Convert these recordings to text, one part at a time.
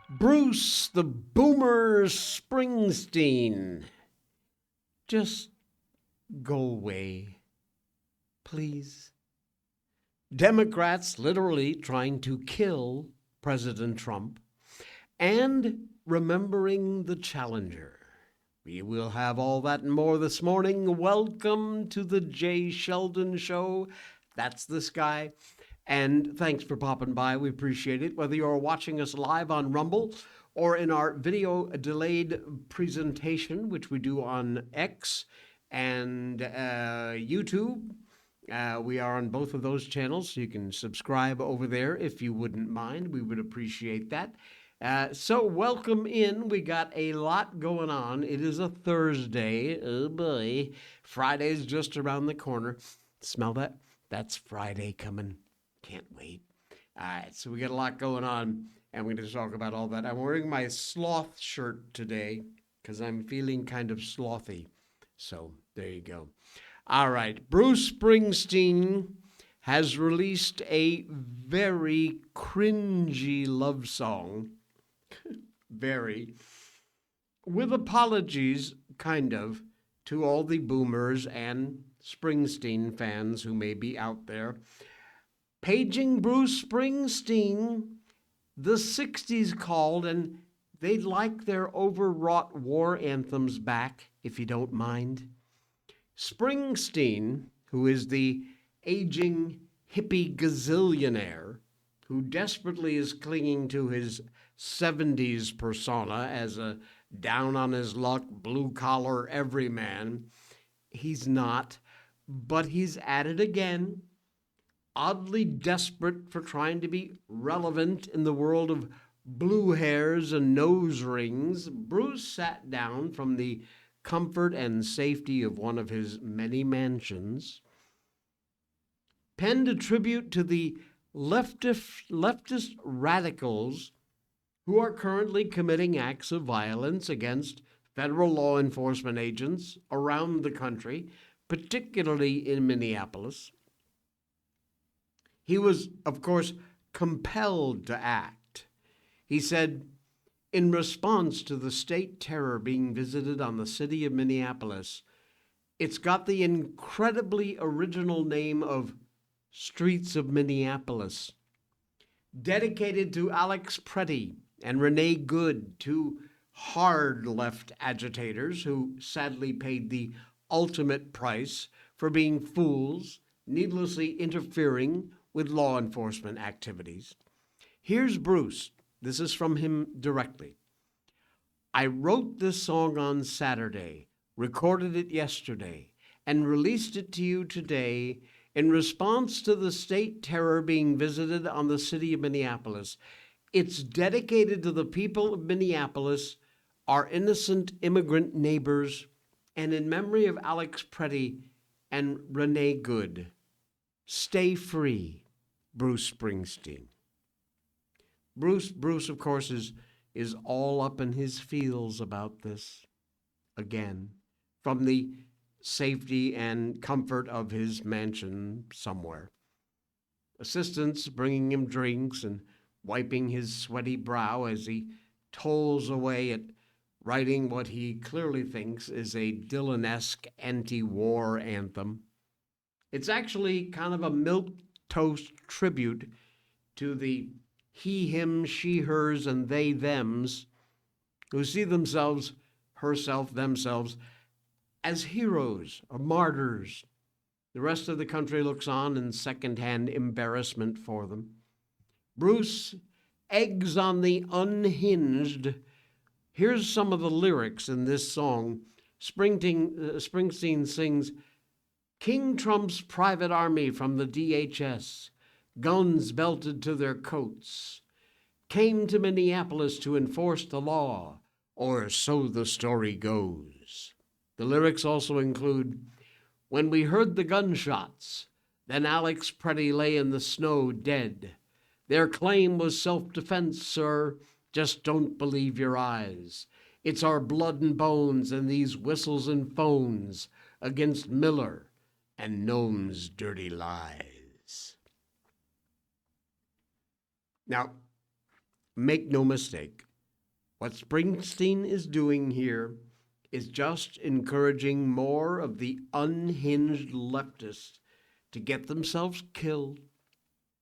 Bruce the Boomer Springsteen. Just go away, please. Democrats literally trying to kill President Trump and remembering the challenger. We will have all that and more this morning. Welcome to the Jay Sheldon Show. That's this guy. And thanks for popping by. We appreciate it. Whether you're watching us live on Rumble or in our video delayed presentation, which we do on X and YouTube. We are on both of those channels, so you can subscribe over there if you wouldn't mind. We would appreciate that. So welcome in. We got a lot going on. It is a Thursday. Oh boy. Friday's just around the corner. Smell that? That's Friday coming. Can't wait. All right, so we got a lot going on, and we're going to talk about all that. I'm wearing my sloth shirt today because I'm feeling kind of slothy. So there you go. All right, Bruce Springsteen has released a very cringy love song. Very. With apologies, kind of, to all the boomers and Springsteen fans who may be out there. Paging Bruce Springsteen, the 60s called, and they'd like their overwrought war anthems back, if you don't mind. Springsteen, who is the aging hippie gazillionaire, who desperately is clinging to his 70s persona as a down-on-his-luck, blue-collar everyman. He's not, but he's at it again. Oddly desperate for trying to be relevant in the world of blue hairs and nose rings, Bruce sat down from the comfort and safety of one of his many mansions, penned a tribute to the leftist radicals who are currently committing acts of violence against federal law enforcement agents around the country, particularly in Minneapolis. He was, of course, compelled to act. He said, in response to the state terror being visited on the city of Minneapolis, it's got the incredibly original name of Streets of Minneapolis, dedicated to Alex Pretty and Renee Good, two hard left agitators who sadly paid the ultimate price for being fools, needlessly interfering with law enforcement activities. Here's Bruce. This is from him directly. I wrote this song on Saturday, recorded it yesterday, and released it to you today in response to the state terror being visited on the city of Minneapolis. It's dedicated to the people of Minneapolis, our innocent immigrant neighbors, and in memory of Alex Pretty and Renee Good. Stay free, Bruce Springsteen. Bruce, of course, is all up in his feels about this. Again, from the safety and comfort of his mansion somewhere. Assistants bringing him drinks and wiping his sweaty brow as he tolls away at writing what he clearly thinks is a Dylan-esque anti-war anthem. It's actually kind of a milquetoast tribute to the he, him, she, hers, and they, thems who see themselves, herself, themselves as heroes or martyrs. The rest of the country looks on in secondhand embarrassment for them. Bruce eggs on the unhinged. Here's some of the lyrics in this song. Springsteen sings, King Trump's private army from the DHS, guns belted to their coats, came to Minneapolis to enforce the law, or so the story goes. The lyrics also include, when we heard the gunshots, then Alex Pretty lay in the snow dead. Their claim was self-defense, sir. Just don't believe your eyes. It's our blood and bones and these whistles and phones against Miller and Noam's dirty lies. Now, make no mistake, What Springsteen is doing here is just encouraging more of the unhinged leftists to get themselves killed.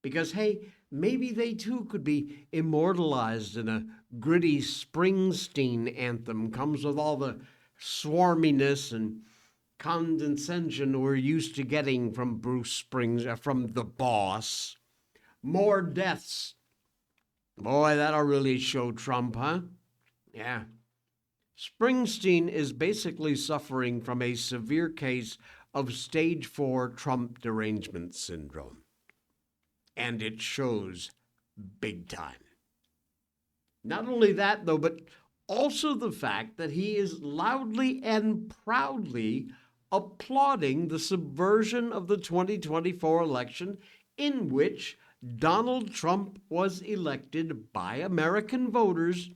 Because, hey, maybe they too could be immortalized in a gritty Springsteen anthem. Comes with all the swarminess and condescension we're used to getting from Bruce Springs, from the boss. More deaths. Boy, that'll really show Trump, huh? Yeah. Springsteen is basically suffering from a severe case of stage 4 Trump derangement syndrome. And it shows big time. Not only that, though, but also the fact that he is loudly and proudly applauding the subversion of the 2024 election in which Donald Trump was elected by American voters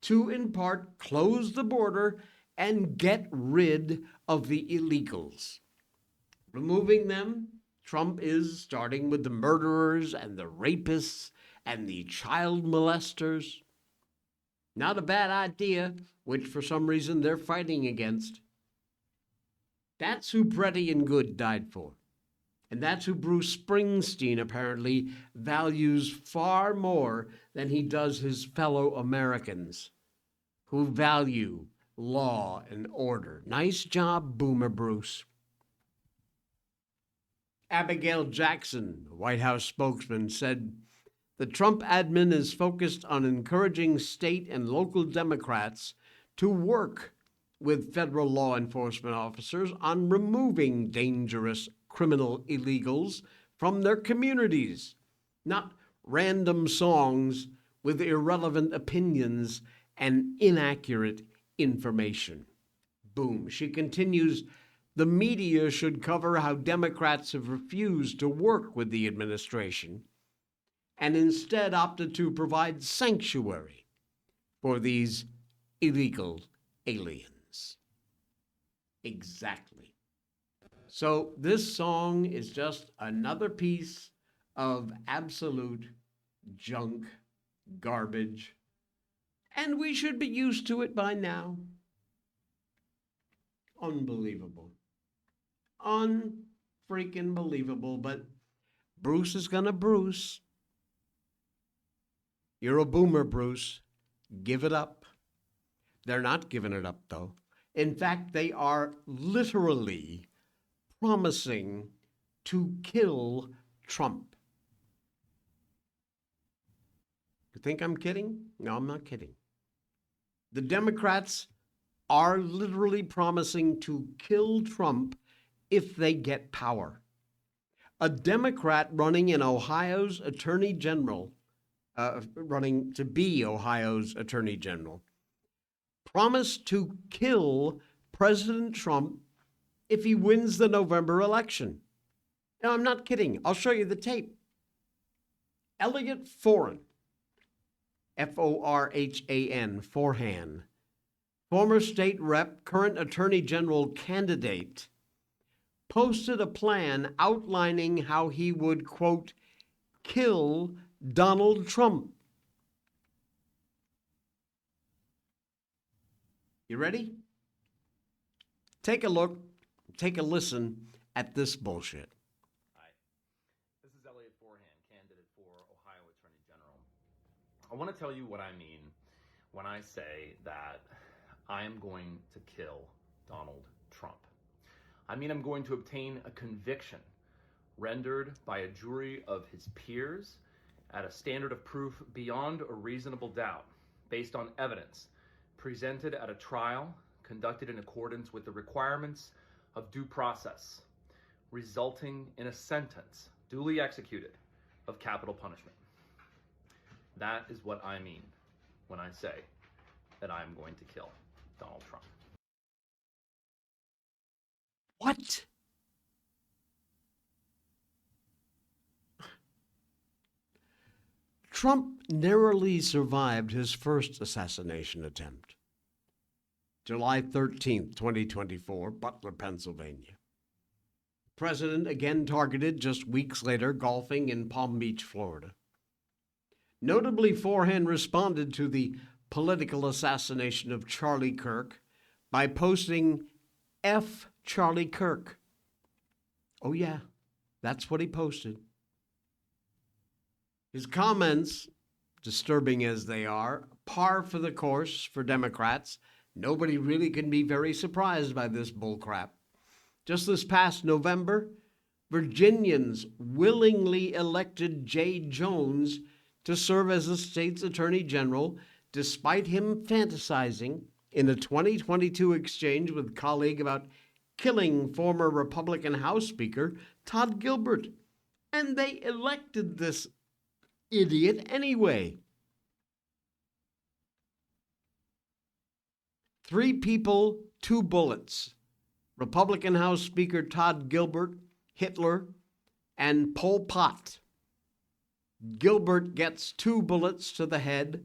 to, in part, close the border and get rid of the illegals. Removing them, Trump is starting with the murderers and the rapists and the child molesters. Not a bad idea, which for some reason they're fighting against. That's who Pretty and Good died for. And that's who Bruce Springsteen apparently values far more than he does his fellow Americans who value law and order. Nice job, Boomer Bruce. Abigail Jackson, the White House spokesman, said the Trump admin is focused on encouraging state and local Democrats to work with federal law enforcement officers on removing dangerous criminal illegals from their communities, not random songs with irrelevant opinions and inaccurate information. Boom. She continues, the media should cover how Democrats have refused to work with the administration and instead opted to provide sanctuary for these illegal aliens. Exactly. So this song is just another piece of absolute junk, garbage, and we should be used to it by now. Unbelievable. Unfreaking believable, but Bruce is gonna Bruce. You're a boomer, Bruce. Give it up. They're not giving it up, though. In fact, they are literally promising to kill Trump. You think I'm kidding? No, I'm not kidding. The Democrats are literally promising to kill Trump if they get power. A Democrat running in Ohio's Attorney General, running to be Ohio's Attorney General, promised to kill President Trump if he wins the November election. No, I'm not kidding. I'll show you the tape. Elliot Foran, F-O-R-H-A-N, Forhan, former state rep, current attorney general candidate, posted a plan outlining how he would, quote, kill Donald Trump. You ready? Take a look, take a listen at this bullshit. Hi, this is Elliot Forhan, candidate for Ohio Attorney General. I want to tell you what I mean when I say that I am going to kill Donald Trump. I mean, I'm going to obtain a conviction rendered by a jury of his peers at a standard of proof beyond a reasonable doubt, based on evidence presented at a trial conducted in accordance with the requirements of due process, resulting in a sentence duly executed of capital punishment. That is what I mean when I say that I am going to kill Donald Trump. What? Trump narrowly survived his first assassination attempt. July 13th, 2024, Butler, Pennsylvania. President again targeted just weeks later, golfing in Palm Beach, Florida. Notably, Forhan responded to the political assassination of Charlie Kirk by posting F Charlie Kirk. Oh yeah, that's what he posted. His comments, disturbing as they are, par for the course for Democrats. Nobody really can be very surprised by this bullcrap. Just this past November, Virginians willingly elected Jay Jones to serve as the state's attorney general, despite him fantasizing in a 2022 exchange with a colleague about killing former Republican House Speaker Todd Gilbert. And they elected this idiot anyway. 3 people, 2 bullets. Republican House Speaker Todd Gilbert, Hitler, and Pol Pot. Gilbert gets 2 bullets to the head.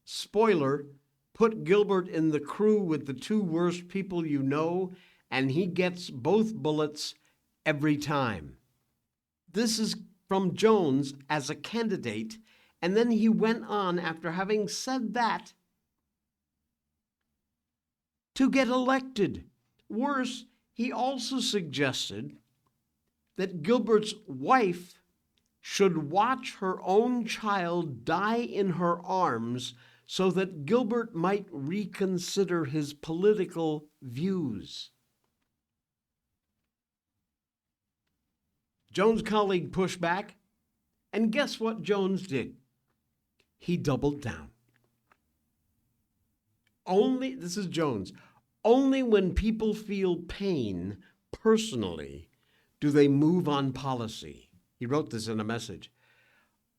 Spoiler, put Gilbert in the crew with the 2 worst people you know, and he gets both bullets every time. This is from Jones as a candidate, and then he went on, after having said that, to get elected. Worse, he also suggested that Gilbert's wife should watch her own child die in her arms so that Gilbert might reconsider his political views. Jones' colleague pushed back, and guess what Jones did? He doubled down. This is Jones, only when people feel pain personally do they move on policy. He wrote this in a message.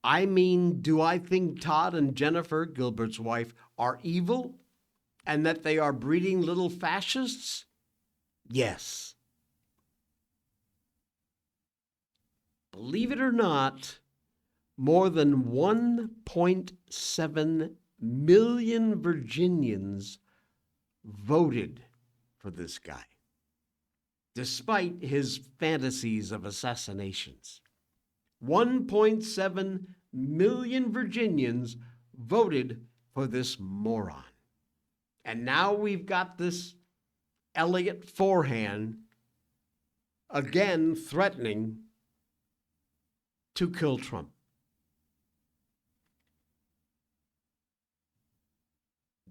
I mean, do I think Todd and Jennifer, Gilbert's wife, are evil and that they are breeding little fascists? Yes. Believe it or not, more than 1.7 million Virginians voted for this guy, despite his fantasies of assassinations. 1.7 million Virginians voted for this moron. And now we've got this Elliot Forehand again threatening to kill Trump.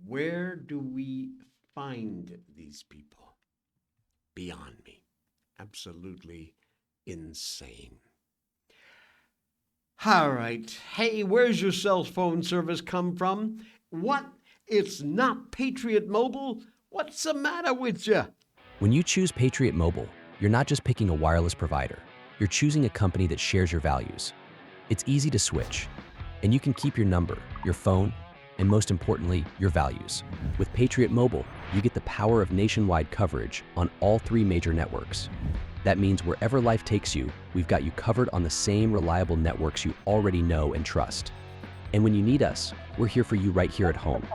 Where do we find these people? Beyond me. Absolutely insane. All right. Hey, where's your cell phone service come from? What? It's not Patriot Mobile? What's the matter with you? When you choose Patriot Mobile, you're not just picking a wireless provider. You're choosing a company that shares your values. It's easy to switch, and you can keep your number, your phone, and most importantly, your values. With Patriot Mobile, you get the power of nationwide coverage on all 3 major networks. That means wherever life takes you, we've got you covered on the same reliable networks you already know and trust. And when you need us, we're here for you right here at home.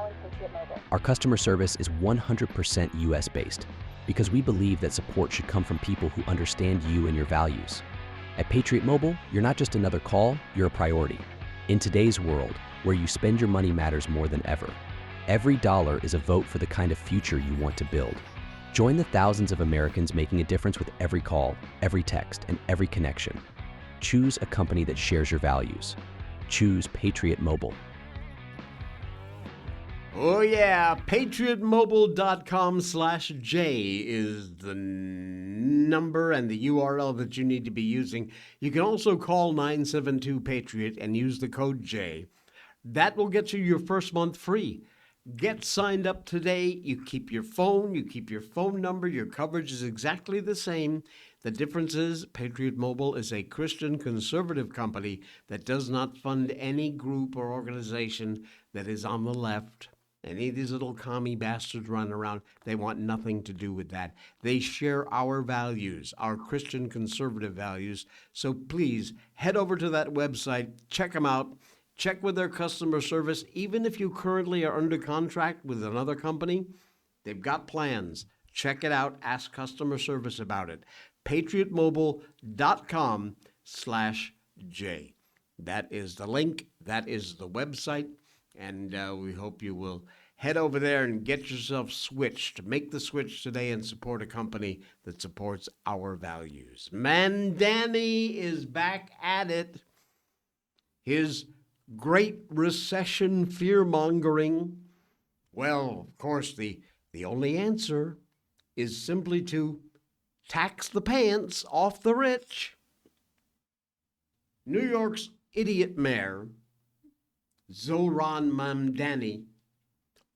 Our customer service is 100% US-based because we believe that support should come from people who understand you and your values. At Patriot Mobile, you're not just another call, you're a priority. In today's world, where you spend your money matters more than ever. Every dollar is a vote for the kind of future you want to build. Join the thousands of Americans making a difference with every call, every text, and every connection. Choose a company that shares your values. Choose Patriot Mobile. Oh yeah, patriotmobile.com/J is the number and the URL that you need to be using. You can also call 972-PATRIOT and use the code J. That will get you your first month free. Get signed up today. You keep your phone number, your coverage is exactly the same. The difference is Patriot Mobile is a Christian conservative company that does not fund any group or organization that is on the left. Any of these little commie bastards running around, they want nothing to do with that. They share our values, our Christian conservative values. So please head over to that website, check them out. Check with their customer service. Even if you currently are under contract with another company, they've got plans. Check it out. Ask customer service about it. patriotmobile.com/J. That is the link. That is the website. And we hope you will head over there and get yourself switched. Make the switch today and support a company that supports our values. Mandani is back at it. His Great Recession fear-mongering. Well, of course, the only answer is simply to tax the pants off the rich. New York's idiot mayor, Zohran Mamdani,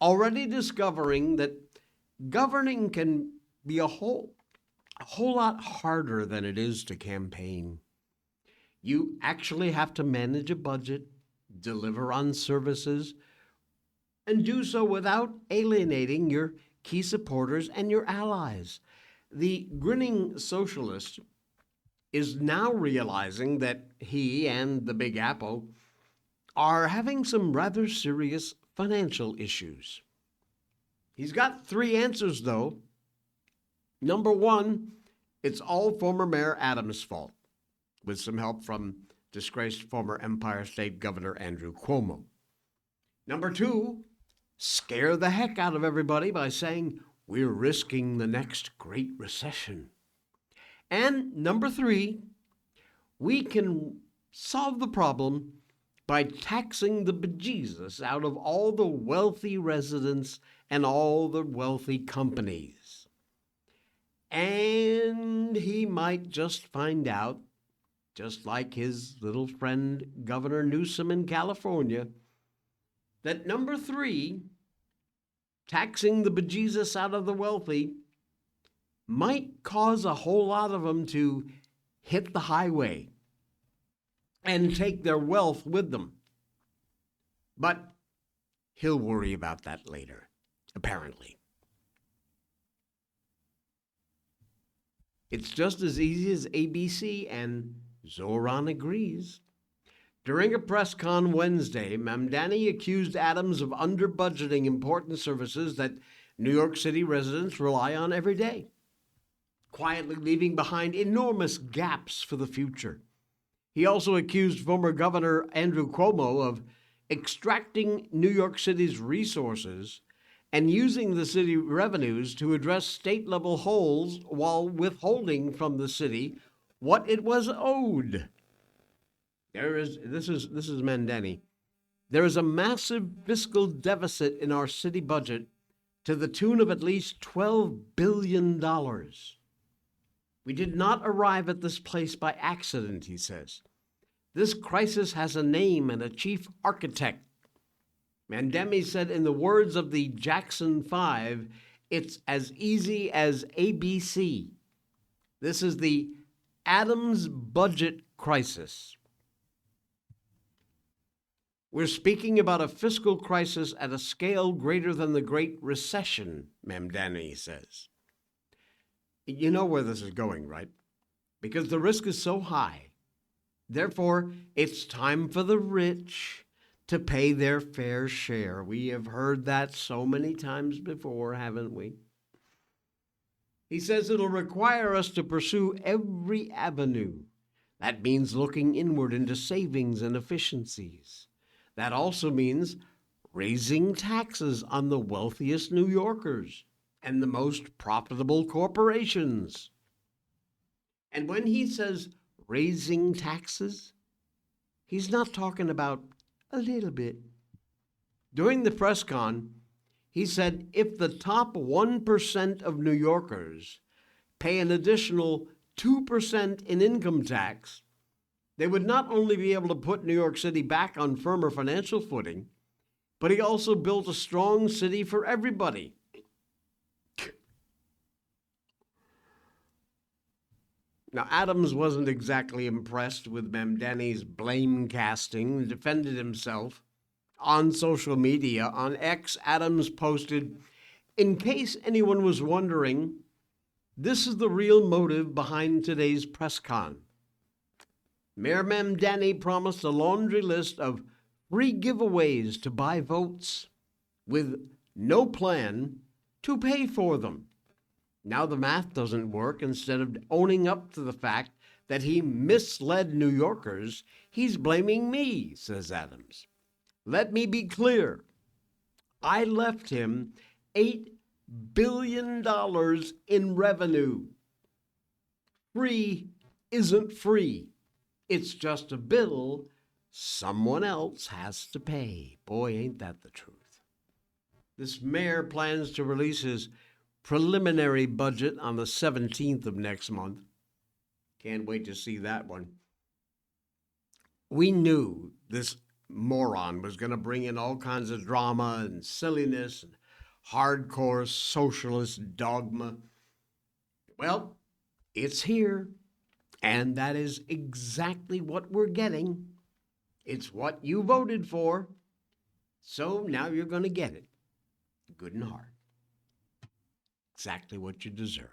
already discovering that governing can be a whole lot harder than it is to campaign. You actually have to manage a budget, deliver on services, and do so without alienating your key supporters and your allies. The grinning socialist is now realizing that he and the Big Apple are having some rather serious financial issues. He's got 3 answers, though. Number 1, it's all former Mayor Adams' fault, with some help from disgraced former Empire State Governor Andrew Cuomo. Number 2, scare the heck out of everybody by saying we're risking the next Great Recession. And number 3, we can solve the problem by taxing the bejesus out of all the wealthy residents and all the wealthy companies. And he might just find out, just like his little friend Governor Newsom in California, that number 3, taxing the bejesus out of the wealthy, might cause a whole lot of them to hit the highway and take their wealth with them. But he'll worry about that later, apparently. It's just as easy as ABC, and Zohran agrees. During a press con Wednesday, Mamdani accused Adams of under-budgeting important services that New York City residents rely on every day, quietly leaving behind enormous gaps for the future. He also accused former Governor Andrew Cuomo of extracting New York City's resources and using the city revenues to address state-level holes while withholding from the city what it was owed. This is Mamdani. There is a massive fiscal deficit in our city budget to the tune of at least $12 billion. We did not arrive at this place by accident, he says. This crisis has a name and a chief architect. Mamdani said, in the words of the Jackson 5, it's as easy as ABC. This is the Adams budget crisis. We're speaking about a fiscal crisis at a scale greater than the Great Recession, Mamdani says. You know where this is going, right? Because the risk is so high. Therefore, it's time for the rich to pay their fair share. We have heard that so many times before, haven't we? He says it'll require us to pursue every avenue. That means looking inward into savings and efficiencies. That also means raising taxes on the wealthiest New Yorkers and the most profitable corporations. And when he says raising taxes, he's not talking about a little bit. During the press con, he said if the top 1% of New Yorkers pay an additional 2% in income tax, they would not only be able to put New York City back on firmer financial footing, but he also built a strong city for everybody. Now, Adams wasn't exactly impressed with Mamdani's blame casting and defended himself. On social media, on X, Adams posted, "In case anyone was wondering, this is the real motive behind today's press con. Mayor Mamdani promised a laundry list of free giveaways to buy votes with no plan to pay for them. Now the math doesn't work. Instead of owning up to the fact that he misled New Yorkers, he's blaming me," says Adams. "Let me be clear. I left him $8 billion in revenue. Free isn't free. It's just a bill someone else has to pay. Boy, ain't that the truth. This mayor plans to release his preliminary budget on the 17th of next month. Can't wait to see that one. We knew this moron was going to bring in all kinds of drama and silliness and hardcore socialist dogma. Well, it's here, and that is exactly what we're getting. It's what you voted for, so now you're going to get it, good and hard. Exactly what you deserve.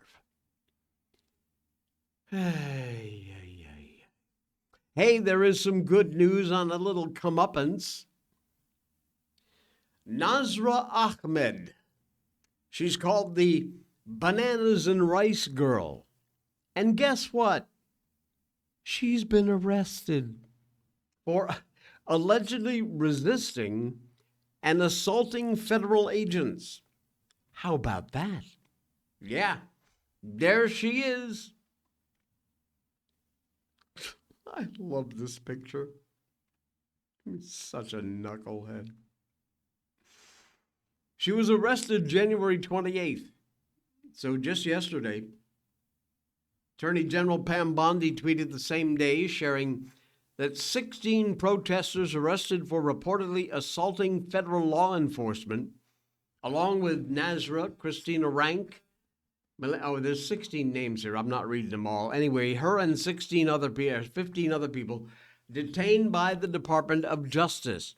Hey, there is some good news on a little comeuppance. Nasra Ahmed. She's called the Bananas and Rice Girl. And guess what? She's been arrested for allegedly resisting and assaulting federal agents. How about that? Yeah, there she is. I love this picture. He's such a knucklehead. She was arrested January 28th. So just yesterday, Attorney General Pam Bondi tweeted the same day, sharing that 16 protesters arrested for reportedly assaulting federal law enforcement, along with Nasra, Christina Rank. Oh, there's 16 names here. I'm not reading them all. Anyway, her and 15 other people detained by the Department of Justice.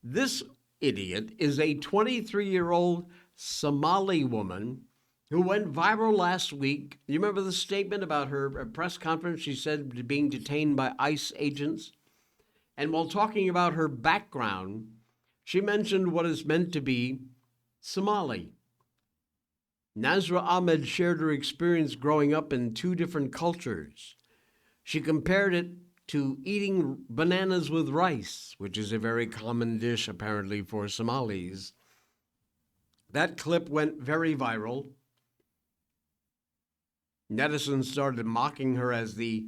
This idiot is a 23-year-old Somali woman who went viral last week. You remember the statement about her press conference? She said being detained by ICE agents. And while talking about her background, she mentioned what is meant to be Somali. Nasra Ahmed shared her experience growing up in two different cultures. She compared it to eating bananas with rice, which is a very common dish apparently for Somalis. That clip went very viral. Netizens started mocking her as the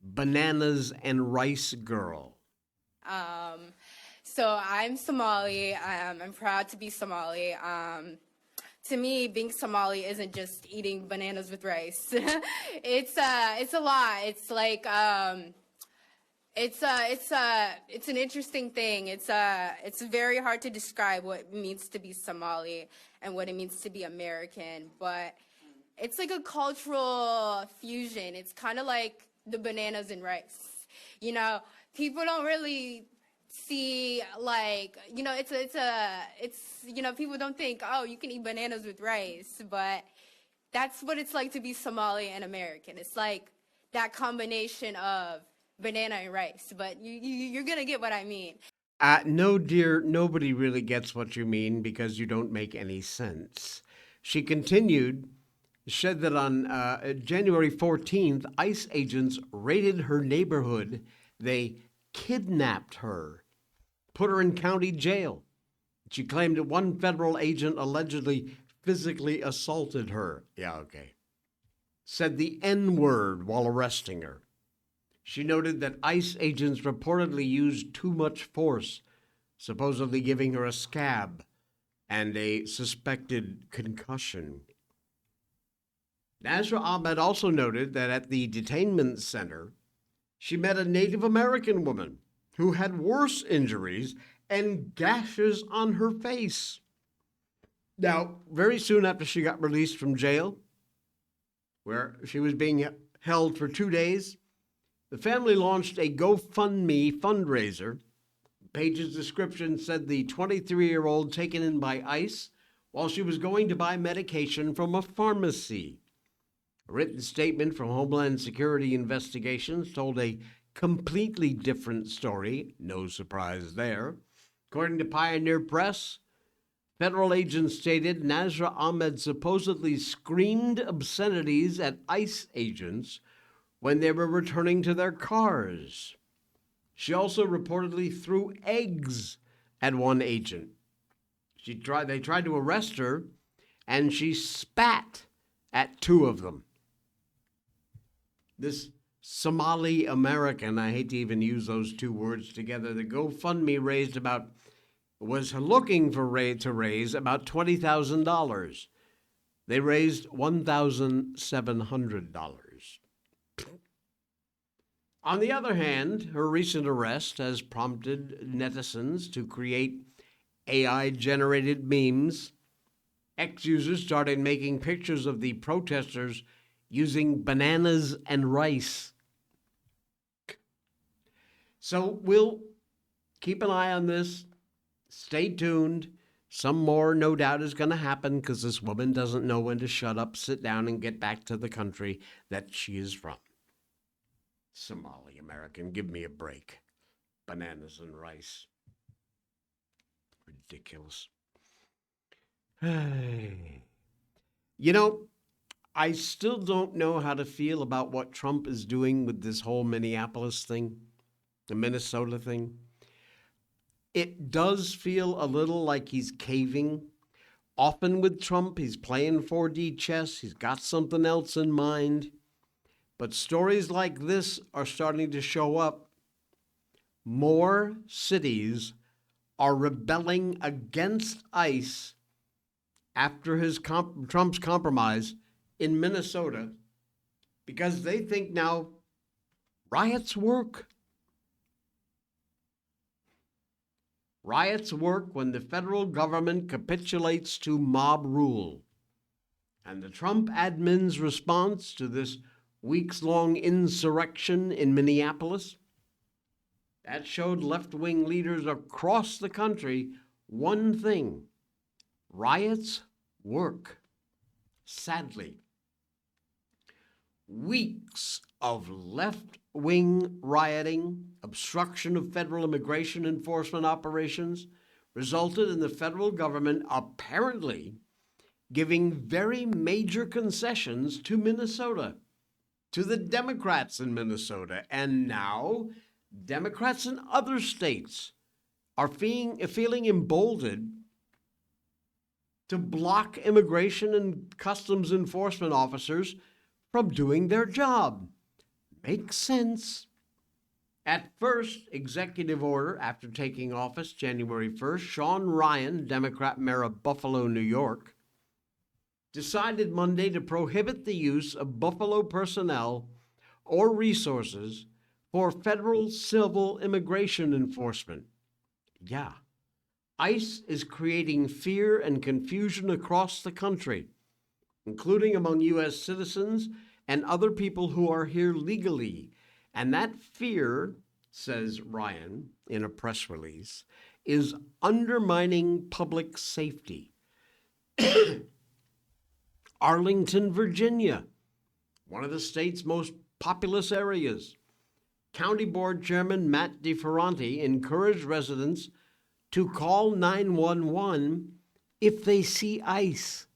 Bananas and Rice Girl. So I'm Somali. I'm proud to be Somali. To me, being Somali isn't just eating bananas with rice. It's a lot. It's like it's an interesting thing. It's very hard to describe what it means to be Somali and what it means to be American, but it's like a cultural fusion. It's kind of like the bananas and rice. You know, people don't really see, like, you know, it's you know, people don't think, oh, you can eat bananas with rice, but that's what it's like to be Somali and American. It's like that combination of banana and rice, but you're gonna get what I mean. No, dear, nobody really gets what you mean because you don't make any sense. She continued, said that on January 14th, ICE agents raided her neighborhood. They kidnapped her, put her in county jail. She claimed that one federal agent allegedly physically assaulted her. Yeah, okay. Said the N-word while arresting her. She noted that ICE agents reportedly used too much force, supposedly giving her a scab and a suspected concussion. Nasra Ahmed also noted that at the detainment center, she met a Native American woman who had worse injuries and gashes on her face. Now, very soon after she got released from jail, where she was being held for 2 days, the family launched a GoFundMe fundraiser. The page's description said the 23-year-old taken in by ICE while she was going to buy medication from a pharmacy. A written statement from Homeland Security Investigations told a completely different story. No surprise there. According to Pioneer Press, federal agents stated Nasra Ahmed supposedly screamed obscenities at ICE agents when they were returning to their cars. She also reportedly threw eggs at one agent. They tried to arrest her, and she spat at two of them. This Somali American, I hate to even use those two words together, the GoFundMe was looking to raise about $20,000. They raised $1,700. On the other hand, her recent arrest has prompted netizens to create AI-generated memes. Ex-users started making pictures of the protesters using bananas and rice. So we'll keep an eye on this. Stay tuned. Some more, no doubt, is going to happen because this woman doesn't know when to shut up, sit down, and get back to the country that she is from. Somali American, give me a break. Bananas and rice. Ridiculous. You know, I still don't know how to feel about what Trump is doing with this whole Minneapolis thing, the Minnesota thing. It does feel a little like he's caving. Often with Trump, he's playing 4D chess. He's got something else in mind. But stories like this are starting to show up. More cities are rebelling against ICE after Trump's compromise in Minnesota because they think now riots work. Riots work when the federal government capitulates to mob rule. And the Trump admin's response to this weeks-long insurrection in Minneapolis, that showed left-wing leaders across the country one thing: riots work. Sadly, weeks of left-wing rioting, obstruction of federal immigration enforcement operations, resulted in the federal government apparently giving very major concessions to Minnesota, to the Democrats in Minnesota. And now Democrats in other states are feeling emboldened to block immigration and customs enforcement officers from doing their job. Makes sense. At first, executive order after taking office January 1st, Sean Ryan, Democrat mayor of Buffalo, New York, decided Monday to prohibit the use of Buffalo personnel or resources for federal civil immigration enforcement. Yeah, ICE is creating fear and confusion across the country, including among U.S. citizens and other people who are here legally. And that fear, says Ryan in a press release, is undermining public safety. Arlington, Virginia, one of the state's most populous areas. County Board Chairman Matt DeFerranti encouraged residents to call 911 if they see ICE.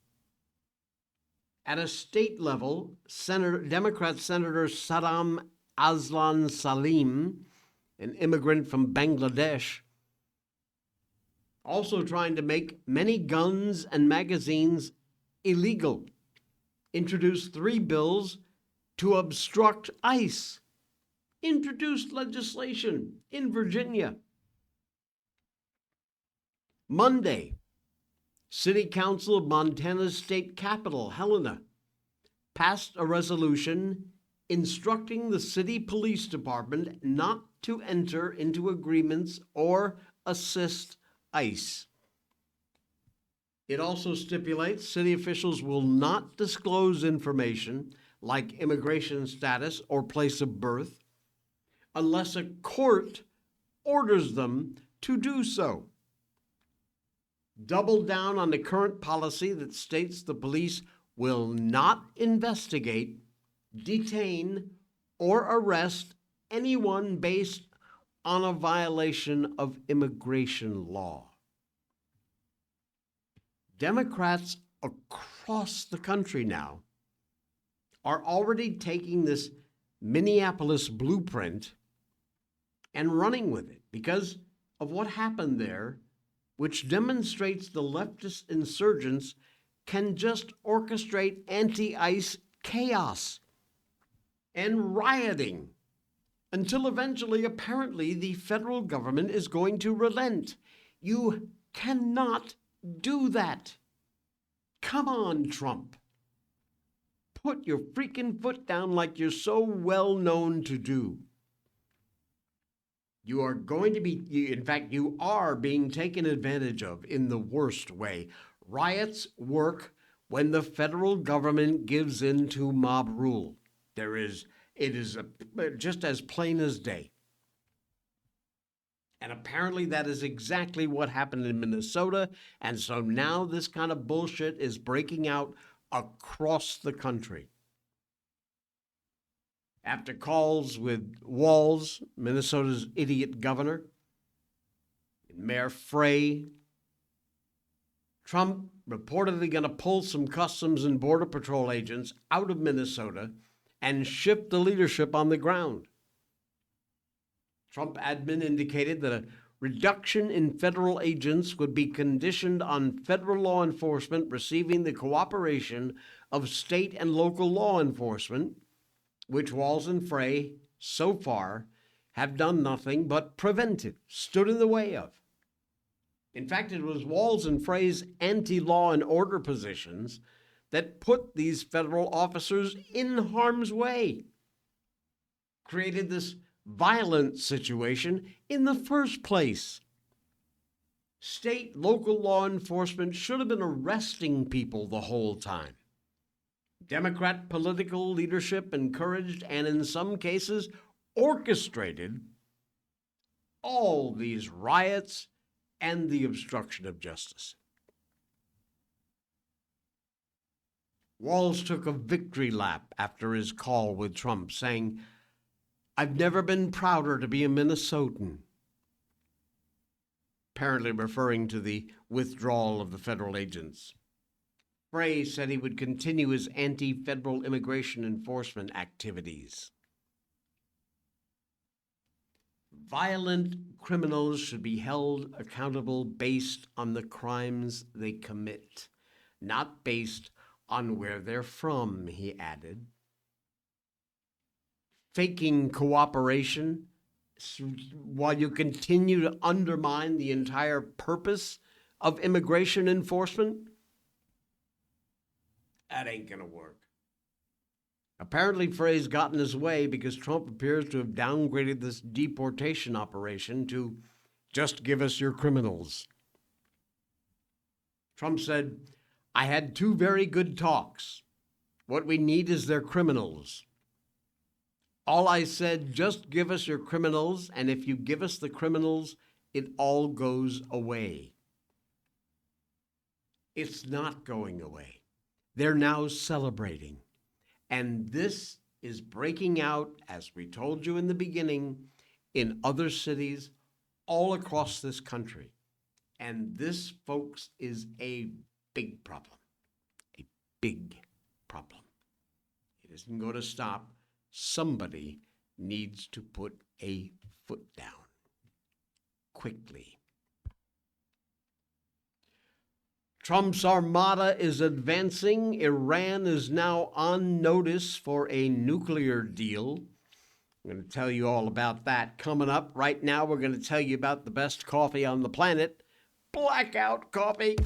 At a state level, Democrat Senator Saddam Aslan Salim, an immigrant from Bangladesh, also trying to make many guns and magazines illegal, introduced 3 bills to obstruct ICE, introduced legislation in Virginia. Monday, City Council of Montana's state capital, Helena, passed a resolution instructing the city police department not to enter into agreements or assist ICE. It also stipulates city officials will not disclose information like immigration status or place of birth unless a court orders them to do so. Double down on the current policy that states the police will not investigate, detain, or arrest anyone based on a violation of immigration law. Democrats across the country now are already taking this Minneapolis blueprint and running with it because of what happened there which demonstrates the leftist insurgents can just orchestrate anti-ICE chaos and rioting until eventually, apparently, the federal government is going to relent. You cannot do that. Come on, Trump. Put your freaking foot down like you're so well known to do. You are going to be, in fact, you are being taken advantage of in the worst way. Riots work when the federal government gives in to mob rule. It is just as plain as day. And apparently that is exactly what happened in Minnesota. And so now this kind of bullshit is breaking out across the country. After calls with Walz, Minnesota's idiot governor, Mayor Frey, Trump reportedly going to pull some Customs and Border Patrol agents out of Minnesota and shift the leadership on the ground. Trump admin indicated that a reduction in federal agents would be conditioned on federal law enforcement receiving the cooperation of state and local law enforcement, which Walz and Frey, so far, have done nothing but prevented, stood in the way of. In fact, it was Walz and Frey's anti-law and order positions that put these federal officers in harm's way, created this violent situation in the first place. State, local law enforcement should have been arresting people the whole time. Democrat political leadership encouraged and in some cases orchestrated all these riots and the obstruction of justice. Walz took a victory lap after his call with Trump, saying, "I've never been prouder to be a Minnesotan," apparently referring to the withdrawal of the federal agents. Frey said he would continue his anti-federal immigration enforcement activities. Violent criminals should be held accountable based on the crimes they commit, not based on where they're from, he added. Faking cooperation while you continue to undermine the entire purpose of immigration enforcement? That ain't gonna work. Apparently, Frey's gotten his way because Trump appears to have downgraded this deportation operation to just give us your criminals. Trump said, "I had 2 very good talks. What we need is their criminals. All I said, just give us your criminals, and if you give us the criminals, it all goes away." It's not going away. They're now celebrating. And this is breaking out, as we told you in the beginning, in other cities all across this country. And this, folks, is a big problem. A big problem. It isn't going to stop. Somebody needs to put a foot down quickly. Trump's armada is advancing. Iran is now on notice for a nuclear deal. I'm going to tell you all about that coming up. Right now, we're going to tell you about the best coffee on the planet, Blackout Coffee.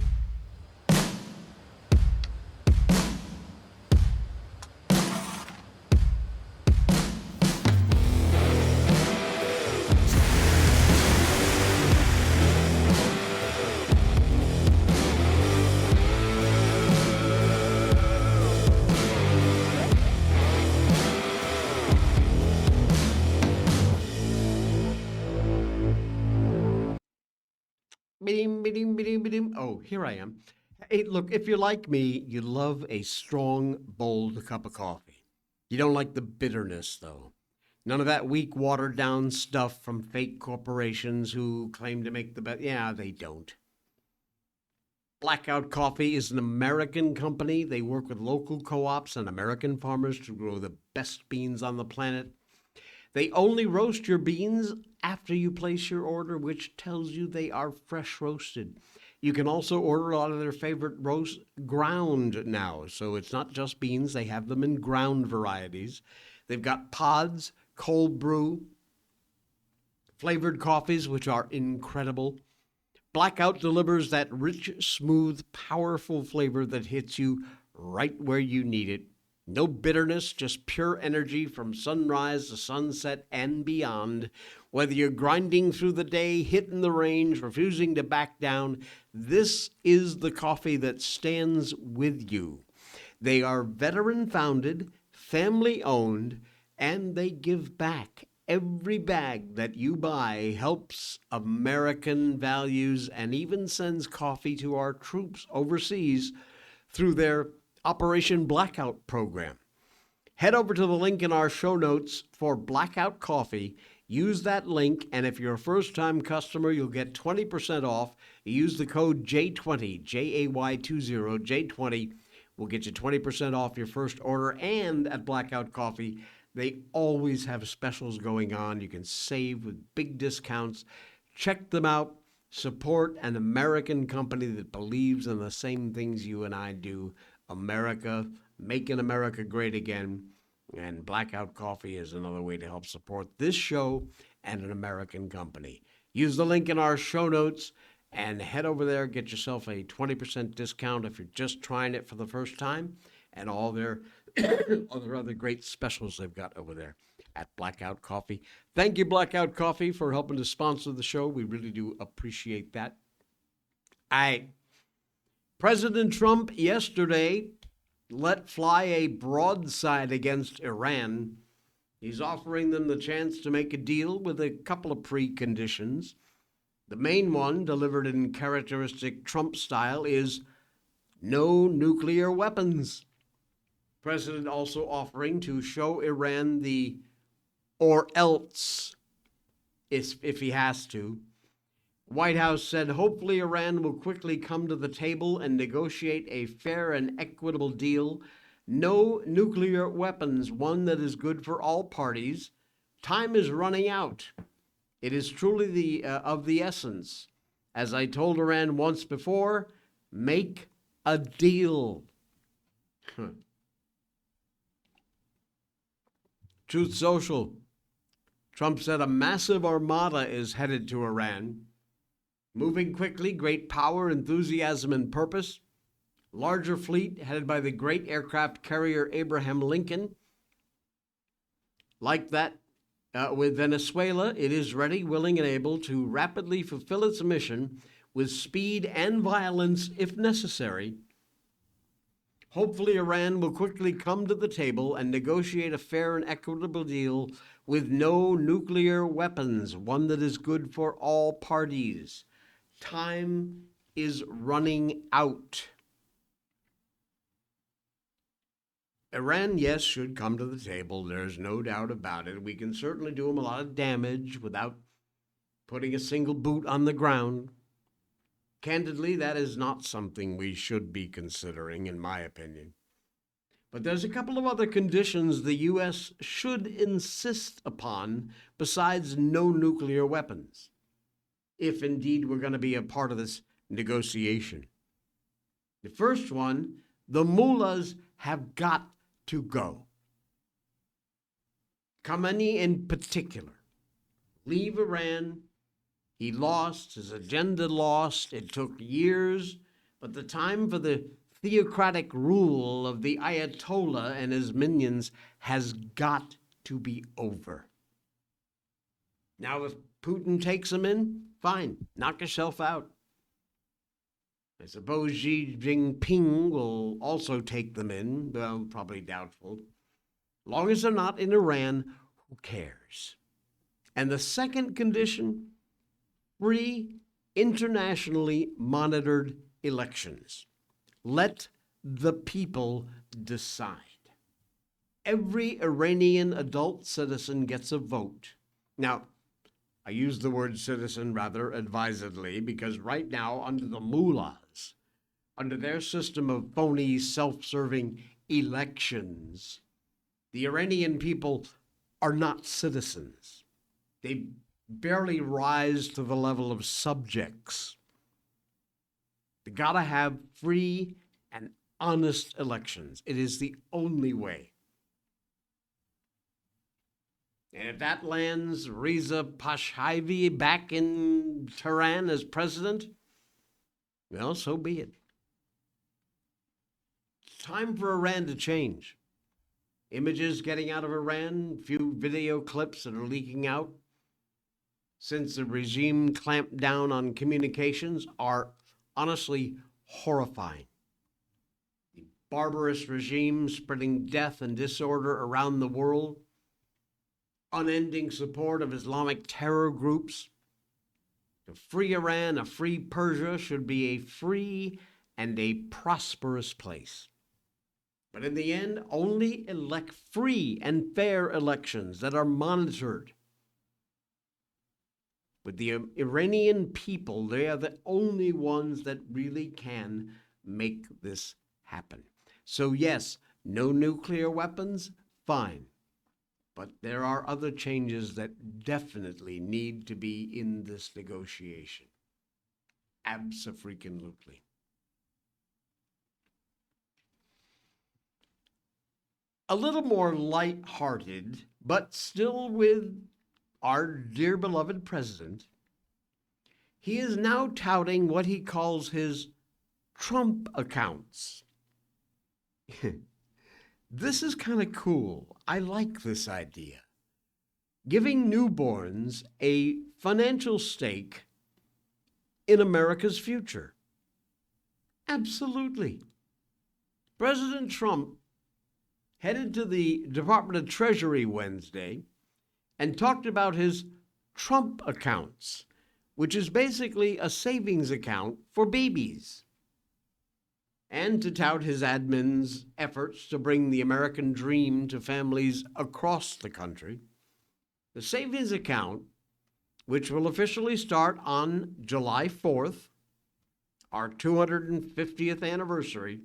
Oh, here I am. Hey, look, if you're like me, you love a strong, bold cup of coffee. You don't like the bitterness, though. None of that weak, watered-down stuff from fake corporations who claim to make the best. Yeah, they don't. Blackout Coffee is an American company. They work with local co-ops and American farmers to grow the best beans on the planet. They only roast your beans after you place your order, which tells you they are fresh roasted. You can also order a lot of their favorite roast ground now. So it's not just beans, they have them in ground varieties. They've got pods, cold brew, flavored coffees, which are incredible. Blackout delivers that rich, smooth, powerful flavor that hits you right where you need it. No bitterness, just pure energy from sunrise to sunset and beyond. Whether you're grinding through the day, hitting the range, refusing to back down, this is the coffee that stands with you. They are veteran-founded, family-owned, and they give back. Every bag that you buy helps American values and even sends coffee to our troops overseas through their Operation Blackout program. Head over to the link in our show notes for Blackout Coffee. Use that link, and if you're a first-time customer, you'll get 20% off. Use the code J20, J-A-Y-20, J20. We'll get you 20% off your first order. And at Blackout Coffee, they always have specials going on. You can save with big discounts. Check them out. Support an American company that believes in the same things you and I do. America, making America great again. And Blackout Coffee is another way to help support this show and an American company. Use the link in our show notes and head over there. Get yourself a 20% discount if you're just trying it for the first time. And all their other great specials they've got over there at Blackout Coffee. Thank you, Blackout Coffee, for helping to sponsor the show. We really do appreciate that. President Trump yesterday let fly a broadside against Iran. He's offering them the chance to make a deal with a couple of preconditions. The main one, delivered in characteristic Trump style, is no nuclear weapons. President also offering to show Iran the or else if he has to. White House said hopefully Iran will quickly come to the table and negotiate a fair and equitable deal. No nuclear weapons, one that is good for all parties. Time is running out. It is truly of the essence. As I told Iran once before, make a deal. Truth Social. Trump said a massive armada is headed to Iran. Moving quickly, great power, enthusiasm, and purpose. Larger fleet headed by the great aircraft carrier Abraham Lincoln. Like that, with Venezuela, it is ready, willing, and able to rapidly fulfill its mission with speed and violence if necessary. Hopefully, Iran will quickly come to the table and negotiate a fair and equitable deal with no nuclear weapons, one that is good for all parties. Time is running out. Iran, yes, should come to the table. There's no doubt about it. We can certainly do them a lot of damage without putting a single boot on the ground. Candidly, that is not something we should be considering, in my opinion. But there's a couple of other conditions the U.S. should insist upon besides no nuclear weapons, if indeed we're going to be a part of this negotiation. The first one, the mullahs have got to go. Khamenei in particular. Leave Iran. He lost, his agenda lost. It took years, but the time for the theocratic rule of the Ayatollah and his minions has got to be over. Now, if Putin takes them in, fine, knock yourself out. I suppose Xi Jinping will also take them in, well, probably doubtful. Long as they're not in Iran, who cares? And the second condition, free, internationally monitored elections. Let the people decide. Every Iranian adult citizen gets a vote. Now, I use the word citizen rather advisedly because right now, under the mullahs, under their system of phony, self-serving elections, the Iranian people are not citizens. They barely rise to the level of subjects. They gotta have free and honest elections. It is the only way. And if that lands Reza Pahlavi back in Tehran as president, well, so be it. It's time for Iran to change. Images getting out of Iran, few video clips that are leaking out since the regime clamped down on communications are honestly horrifying. The barbarous regime spreading death and disorder around the world, unending support of Islamic terror groups. A free Iran, a free Persia should be a free and a prosperous place. But in the end, only elect free and fair elections that are monitored. With the Iranian people, they are the only ones that really can make this happen. So yes, no nuclear weapons, fine. But there are other changes that definitely need to be in this negotiation. Abso-freaking-lutely. A little more light-hearted, but still with our dear beloved president, he is now touting what he calls his Trump accounts. This is kind of cool. I like this idea. Giving newborns a financial stake in America's future. Absolutely. President Trump headed to the Department of Treasury Wednesday and talked about his Trump accounts, which is basically a savings account for babies, and to tout his admin's efforts to bring the American dream to families across the country. The savings account, which will officially start on July 4th, our 250th anniversary,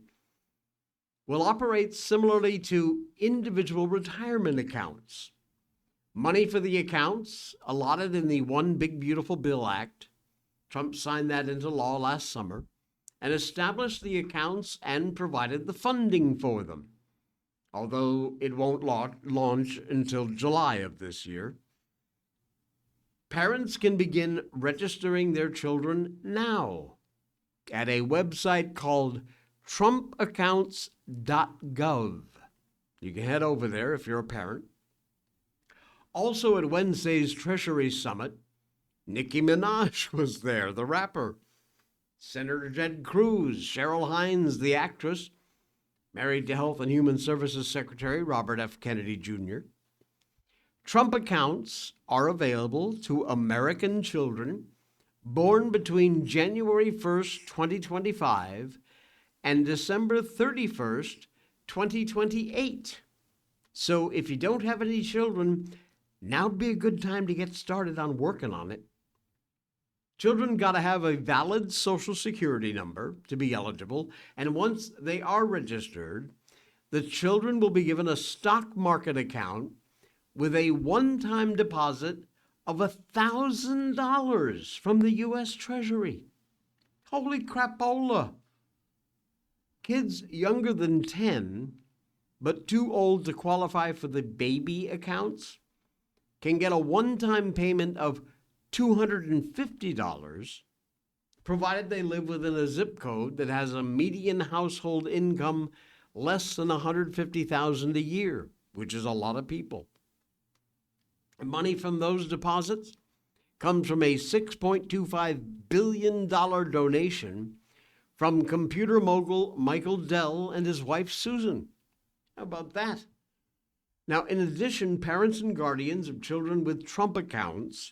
will operate similarly to individual retirement accounts. Money for the accounts allotted in the One Big Beautiful Bill Act. Trump signed that into law last summer and established the accounts and provided the funding for them, although it won't launch until July of this year. Parents can begin registering their children now at a website called trumpaccounts.gov. You can head over there if you're a parent. Also at Wednesday's Treasury Summit, Nicki Minaj was there, the rapper. Senator Ted Cruz, Cheryl Hines, the actress, married to Health and Human Services Secretary Robert F. Kennedy Jr. Trump accounts are available to American children born between January 1st, 2025 and December 31st, 2028. So if you don't have any children, now'd be a good time to get started on working on it. Children got to have a valid Social Security number to be eligible, and once they are registered, the children will be given a stock market account with a one-time deposit of $1,000 from the U.S. Treasury. Holy crapola! Kids younger than 10, but too old to qualify for the baby accounts, can get a one-time payment of $250, provided they live within a zip code that has a median household income less than $150,000 a year, which is a lot of people. Money from those deposits comes from a $6.25 billion donation from computer mogul Michael Dell and his wife Susan. How about that? Now, in addition, parents and guardians of children with Trump accounts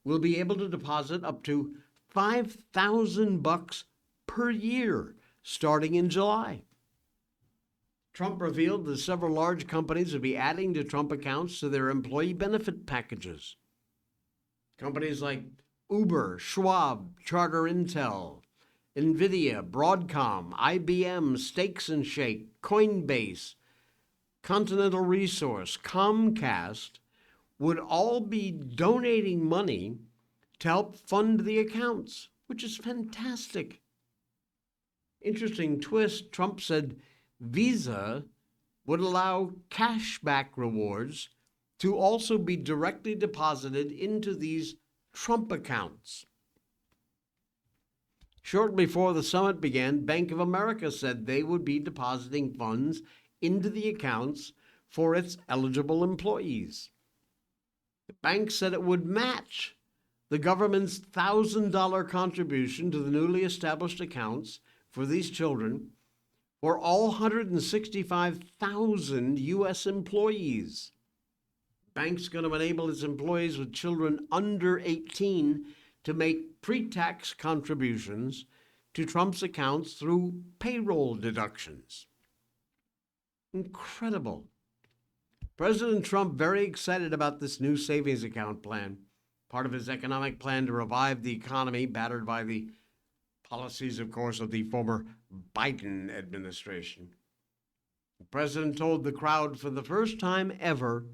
will be able to deposit up to $5,000 per year starting in July. Trump revealed that several large companies will be adding to Trump accounts to their employee benefit packages. Companies like Uber, Schwab, Charter Intel, NVIDIA, Broadcom, IBM, Steaks and Shake, Coinbase, Continental Resource, Comcast would all be donating money to help fund the accounts, which is fantastic. Interesting twist, Trump said Visa would allow cashback rewards to also be directly deposited into these Trump accounts. Shortly before the summit began, Bank of America said they would be depositing funds into the accounts for its eligible employees. The bank said it would match the government's $1,000 contribution to the newly established accounts for these children for all 165,000 U.S. employees. The bank's going to enable its employees with children under 18 to make pre-tax contributions to Trump's accounts through payroll deductions. Incredible. President Trump very excited about this new savings account plan, part of his economic plan to revive the economy battered by the policies, of course, of the former Biden administration. The president told the crowd, for the first time ever,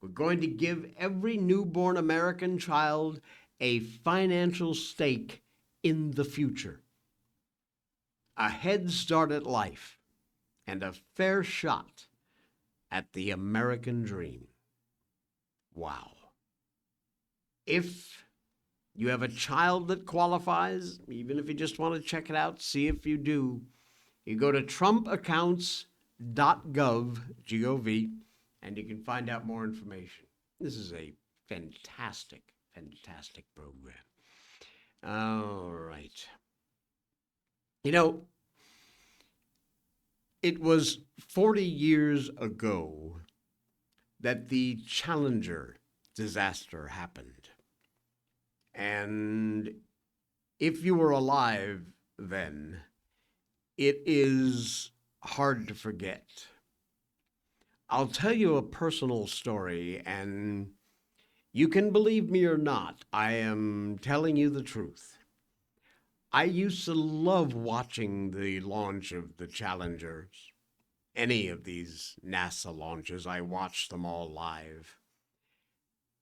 we're going to give every newborn American child a financial stake in the future, a head start at life, and a fair shot at the American dream. Wow. If you have a child that qualifies, even if you just want to check it out, see if you do, you go to trumpaccounts.gov, G-O-V, and you can find out more information. This is a fantastic, fantastic program. All right. You know, it was 40 years ago that the Challenger disaster happened. And if you were alive then, it is hard to forget. I'll tell you a personal story, and you can believe me or not, I am telling you the truth. I used to love watching the launch of the Challengers. Any of these NASA launches, I watched them all live.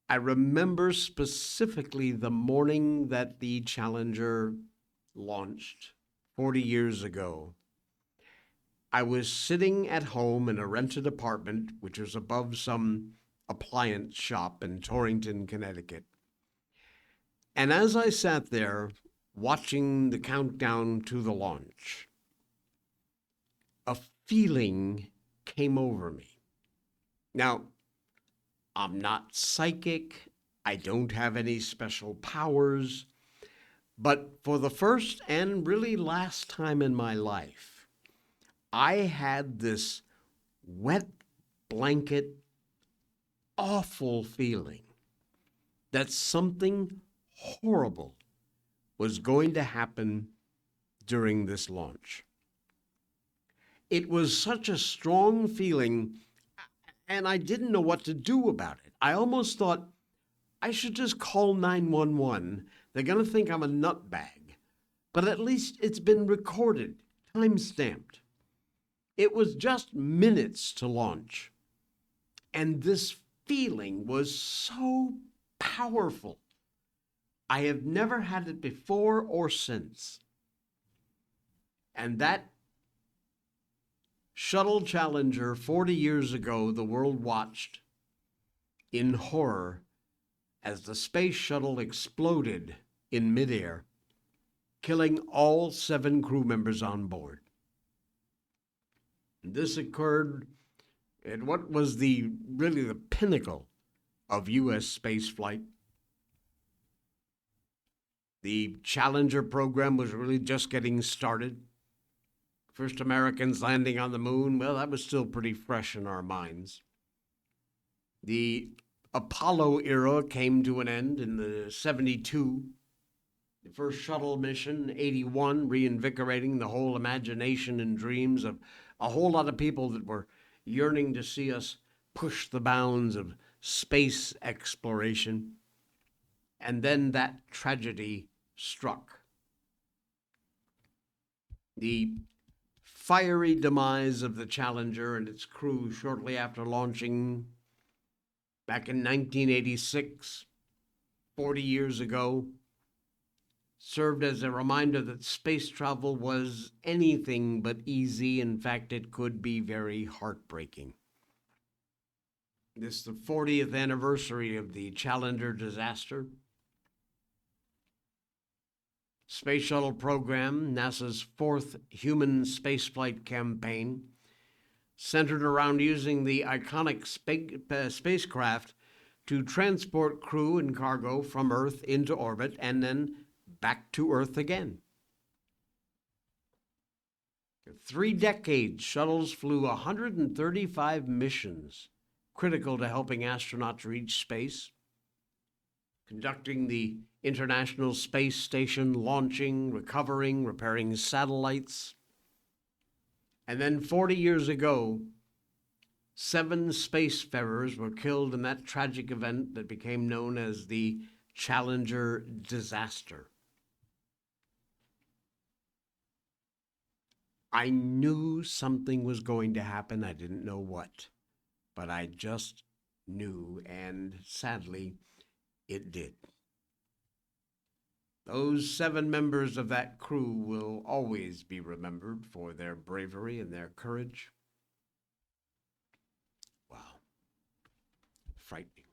I remember specifically the morning that the Challenger launched 40 years ago. I was sitting at home in a rented apartment, which was above some appliance shop in Torrington, Connecticut. And as I sat there watching the countdown to the launch, a feeling came over me. Now, I'm not psychic. I don't have any special powers. But for the first and really last time in my life, I had this wet blanket, awful feeling that something horrible was going to happen during this launch. It was such a strong feeling, and I didn't know what to do about it. I almost thought I should just call 911. They're going to think I'm a nutbag. But at least it's been recorded, time-stamped. It was just minutes to launch. And this feeling was so powerful. I have never had it before or since. And that shuttle Challenger, 40 years ago, the world watched in horror as the space shuttle exploded in midair, killing all 7 crew members on board. This occurred at what was really the pinnacle of U.S. spaceflight. The Challenger program was really just getting started. First Americans landing on the moon, well, that was still pretty fresh in our minds. The Apollo era came to an end in the 72. The first shuttle mission, 81, reinvigorating the whole imagination and dreams of a whole lot of people that were yearning to see us push the bounds of space exploration. And then that tragedy struck. The fiery demise of the Challenger and its crew shortly after launching back in 1986, 40 years ago, served as a reminder that space travel was anything but easy. In fact, it could be very heartbreaking. This is the 40th anniversary of the Challenger disaster. Space Shuttle program, NASA's fourth human spaceflight campaign, centered around using the iconic spacecraft to transport crew and cargo from Earth into orbit and then back to Earth again. For 3 decades, shuttles flew 135 missions, critical to helping astronauts reach space, conducting the International Space Station, launching, recovering, repairing satellites. And then 40 years ago, 7 spacefarers were killed in that tragic event that became known as the Challenger disaster. I knew something was going to happen. I didn't know what, but I just knew, and sadly, it did. Those 7 members of that crew will always be remembered for their bravery and their courage. Wow. Frightening.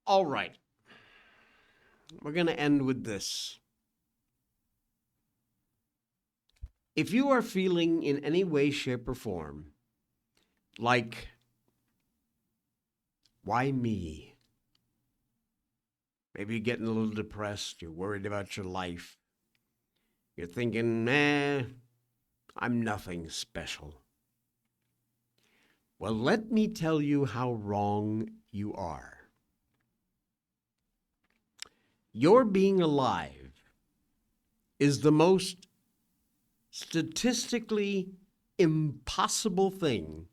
All right. We're going to end with this. If you are feeling in any way, shape, or form like, why me? Maybe you're getting a little depressed, you're worried about your life. You're thinking, I'm nothing special. Well, let me tell you how wrong you are. Your being alive is the most statistically impossible thing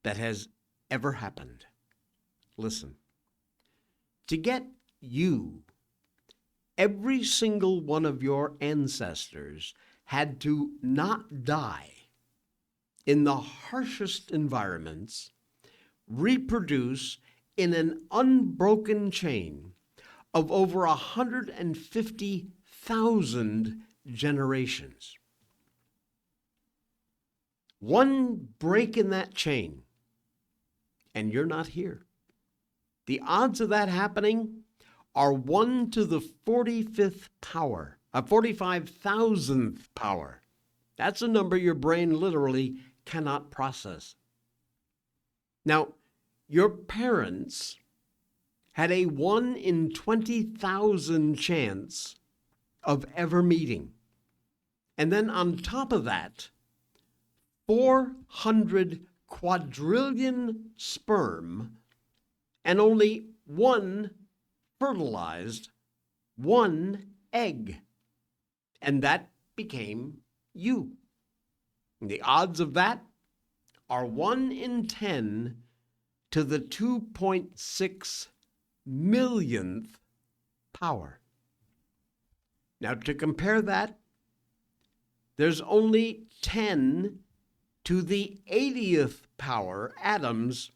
that has ever happened. Listen, to get you, every single one of your ancestors had to not die in the harshest environments, reproduce in an unbroken chain of over 150,000 generations. One break in that chain, and you're not here. The odds of that happening are 1 to the 45th power, 45,000th power. That's a number your brain literally cannot process. Now, your parents had a 1 in 20,000 chance of ever meeting. And then on top of that, 400 quadrillion sperm and only 1 fertilized, 1 egg. And that became you. And the odds of that are 1 in 10 to the 2.6 millionth power. Now, to compare that, there's only 10 to the 80th power atoms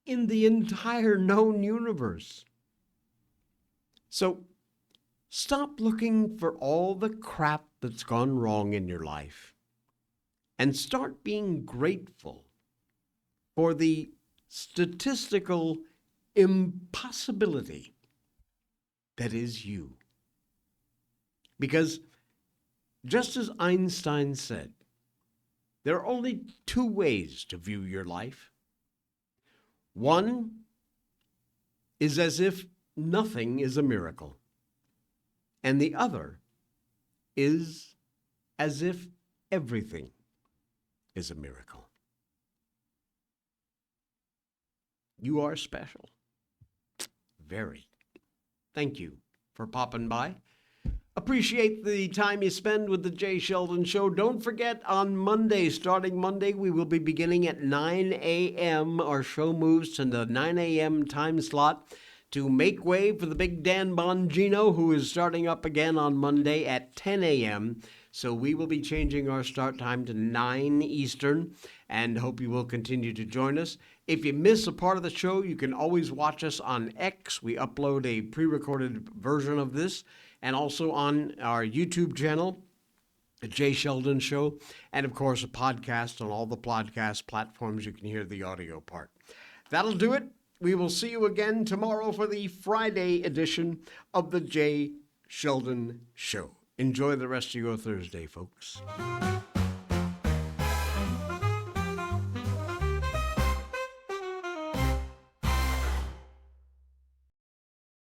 in the entire known universe. So stop looking for all the crap that's gone wrong in your life and start being grateful for the statistical impossibility that is you. Because just as Einstein said, there are only 2 ways to view your life. One is as if nothing is a miracle, and the other is as if everything is a miracle. You are special. Very. Thank you for popping by. Appreciate the time you spend with the Jay Sheldon Show. Don't forget, on Monday, starting Monday, we will be beginning at 9 a.m. Our show moves to the 9 a.m. time slot. to make way for the big Dan Bongino, who is starting up again on Monday at 10 a.m. So we will be changing our start time to 9 Eastern, and hope you will continue to join us. If you miss a part of the show, you can always watch us on X. We upload a pre-recorded version of this, and also on our YouTube channel, The Jay Sheldon Show, and of course a podcast on all the podcast platforms. You can hear the audio part. That'll do it. We will see you again tomorrow for the Friday edition of The Jay Sheldon Show. Enjoy the rest of your Thursday, folks.